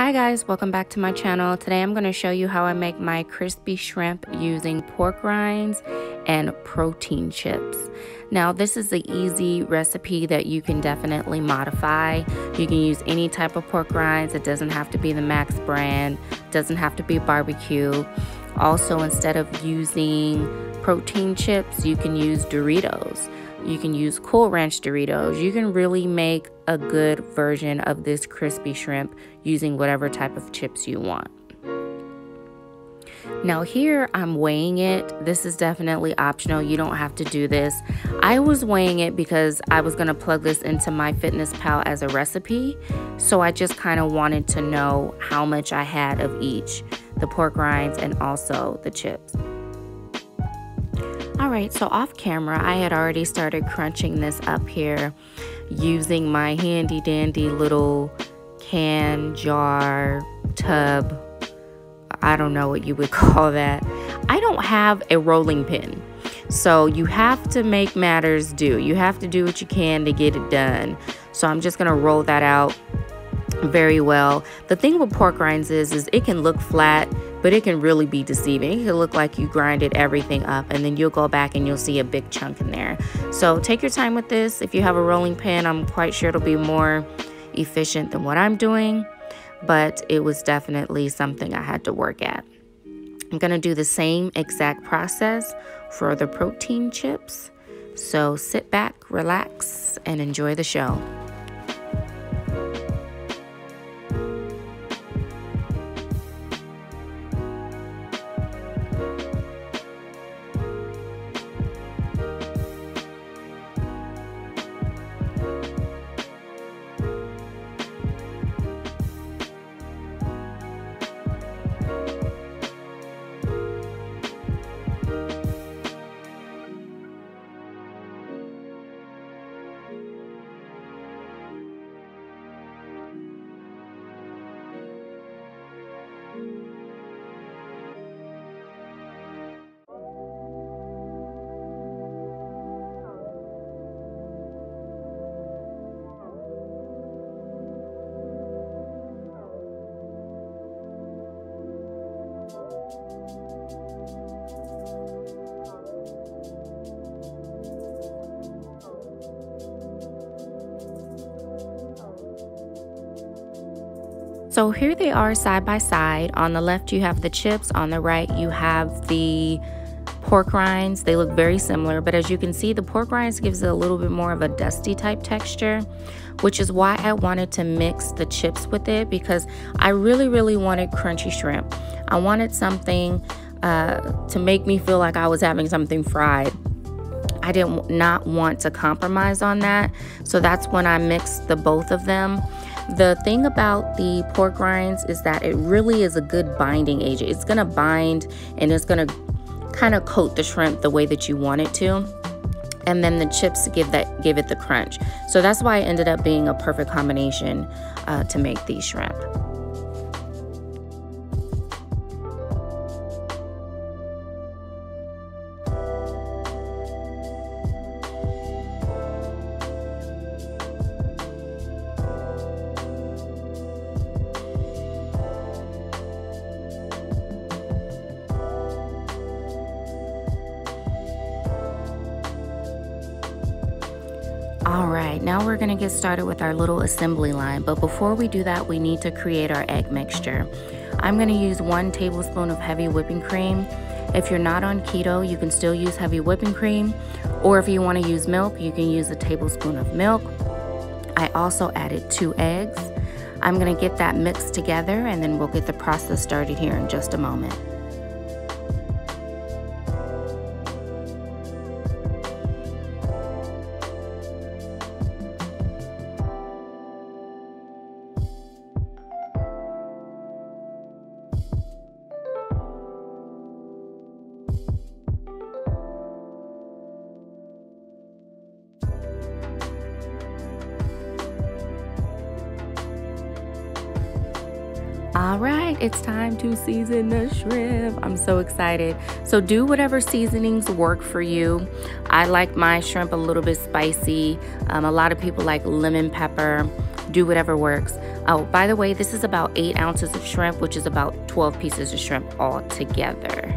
Hi guys, welcome back to my channel. Today I'm going to show you how I make my crispy shrimp using pork rinds and protein chips. Now this is an easy recipe that you can definitely modify. You can use any type of pork rinds. It doesn't have to be the Max brand, doesn't have to be barbecue. Also, instead of using protein chips, you can use Doritos. You can use Cool Ranch Doritos. You can really make a good version of this crispy shrimp using whatever type of chips you want. Now here I'm weighing it. This is definitely optional. You don't have to do this. I was weighing it because I was going to plug this into MyFitnessPal as a recipe. So I just kind of wanted to know how much I had of each, the pork rinds and also the chips. Alright, so off camera, I had already started crunching this up here using my handy dandy little can, jar, tub. I don't know what you would call that. I don't have a rolling pin. So you have to make matters do. You have to do what you can to get it done. So I'm just going to roll that out very well. The thing with pork rinds is it can look flat, but it can really be deceiving. It can look like you grinded everything up and then you'll go back and you'll see a big chunk in there. So take your time with this. If you have a rolling pin, I'm quite sure it'll be more efficient than what I'm doing, but it was definitely something I had to work at. I'm gonna do the same exact process for the protein chips. So sit back, relax, and enjoy the show. So here they are side by side. On the left you have the chips, on the right you have the pork rinds. They look very similar, but as you can see, the pork rinds gives it a little bit more of a dusty type texture, which is why I wanted to mix the chips with it, because I really wanted crunchy shrimp. I wanted something to make me feel like I was having something fried. I did not want to compromise on that, so that's when I mixed the both of them. The thing about the pork rinds is that it really is a good binding agent. It's gonna bind and it's gonna kind of coat the shrimp the way that you want it to. And then the chips give it the crunch. So that's why it ended up being a perfect combination to make these shrimp. Alright, now we're going to get started with our little assembly line, but before we do that, we need to create our egg mixture. I'm going to use 1 tablespoon of heavy whipping cream. If you're not on keto, you can still use heavy whipping cream, or if you want to use milk, you can use a tablespoon of milk. I also added 2 eggs. I'm going to get that mixed together and then we'll get the process started here in just a moment. All right, it's time to season the shrimp. I'm so excited. So do whatever seasonings work for you. I like my shrimp a little bit spicy. A lot of people like lemon pepper. Do whatever works. Oh, by the way, this is about 8 ounces of shrimp, which is about 12 pieces of shrimp all together.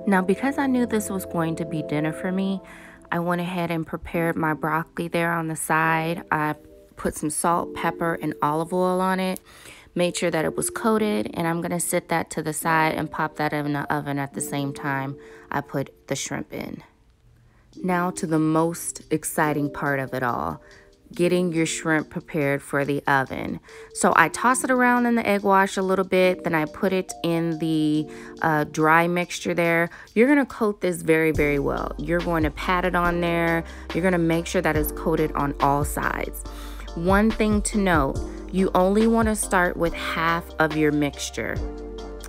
Now, because I knew this was going to be dinner for me, I went ahead and prepared my broccoli there on the side. I put some salt, pepper, and olive oil on it, made sure that it was coated, and I'm gonna sit that to the side and pop that in the oven at the same time I put the shrimp in. Now to the most exciting part of it all, getting your shrimp prepared for the oven. So I toss it around in the egg wash a little bit, then I put it in the dry mixture there. You're gonna coat this very, very well. You're going to pat it on there. You're gonna make sure that it's coated on all sides. One thing to note, you only wanna start with half of your mixture.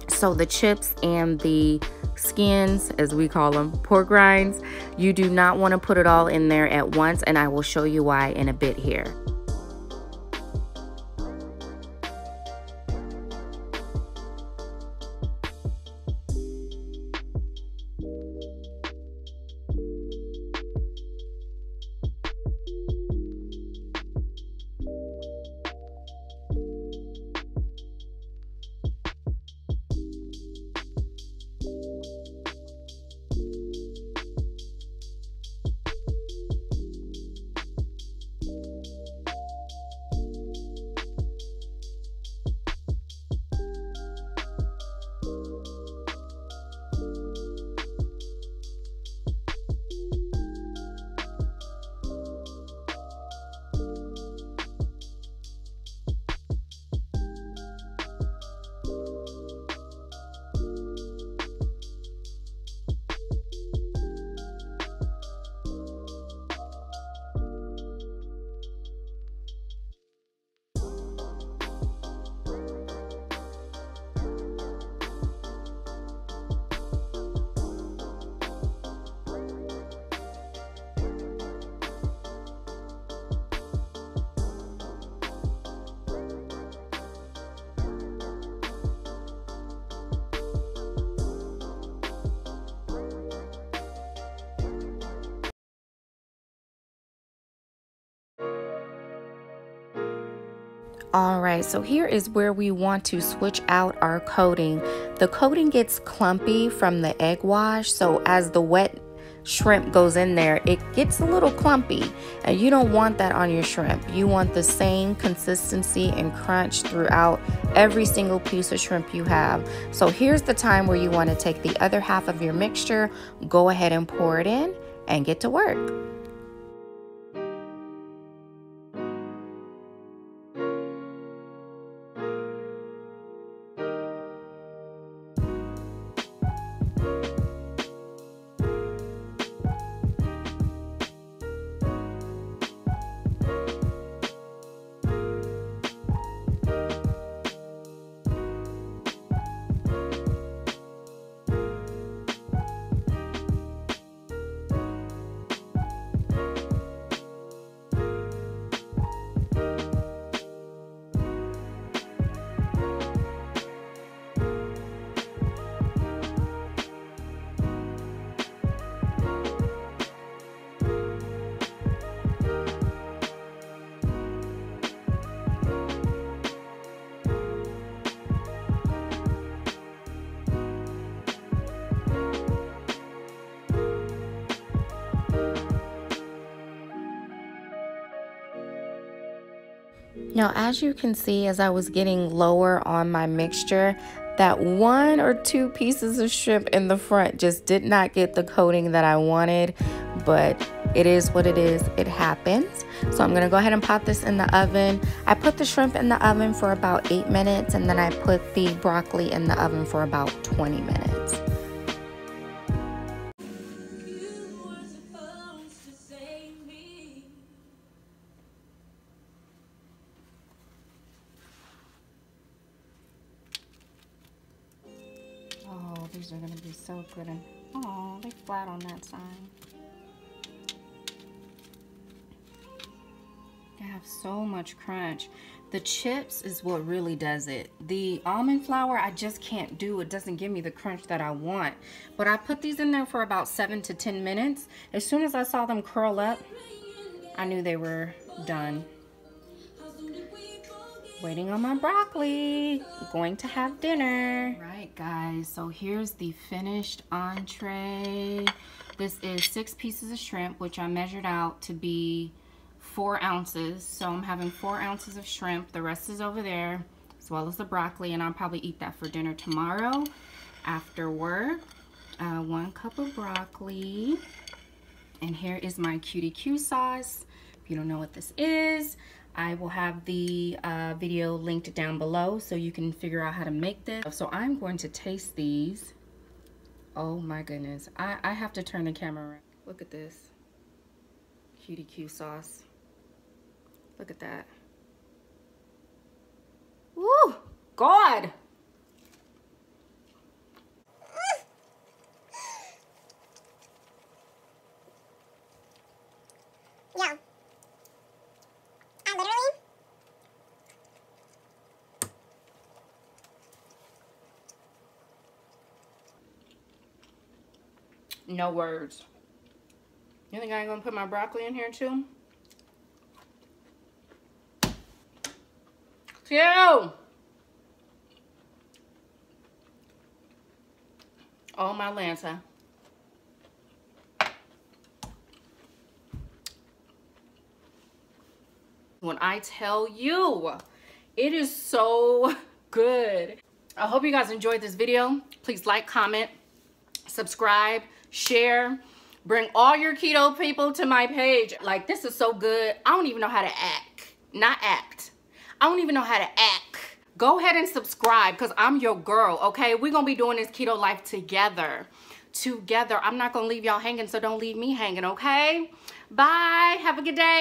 So the chips and the skins, as we call them, pork rinds, you do not want to put it all in there at once, and I will show you why in a bit here. All right, so here is where we want to switch out our coating. The coating gets clumpy from the egg wash, so as the wet shrimp goes in there, it gets a little clumpy, and you don't want that on your shrimp. You want the same consistency and crunch throughout every single piece of shrimp you have. So here's the time where you want to take the other half of your mixture, go ahead and pour it in, and get to work. Now, as you can see, as I was getting lower on my mixture, that 1 or 2 pieces of shrimp in the front just did not get the coating that I wanted, but It is what it is. It happens. So I'm gonna go ahead and pop this in the oven. I put the shrimp in the oven for about 8 minutes, and then I put the broccoli in the oven for about 20 minutes. Oh, these are gonna be so good. And oh, they flat on that side. They have so much crunch. The chips is what really does it. The almond flour, I just can't do. It doesn't give me the crunch that I want. But I put these in there for about 7 to 10 minutes. As soon as I saw them curl up, I knew they were done. Waiting on my broccoli. Going to have dinner. Right, guys, so here's the finished entree. This is 6 pieces of shrimp, which I measured out to be 4 ounces. So I'm having 4 ounces of shrimp. The rest is over there, as well as the broccoli, and I'll probably eat that for dinner tomorrow after work. 1 cup of broccoli. And here is my QDQ sauce. If you don't know what this is, I will have the video linked down below so you can figure out how to make this. So I'm going to taste these. Oh my goodness. I have to turn the camera around. Look at this. QDQ sauce. Look at that. Woo! God! Yeah. I literally. No words. You think I ain't gonna put my broccoli in here too? Phew! Oh my Lanta. When I tell you, it is so good. I hope you guys enjoyed this video. Please like, comment, subscribe, share. Bring all your keto people to my page. Like, this is so good. I don't even know how to act. Not act. I don't even know how to act. Go ahead and subscribe because I'm your girl, okay? We're going to be doing this keto life together. I'm not going to leave y'all hanging, so don't leave me hanging, okay? Bye. Have a good day.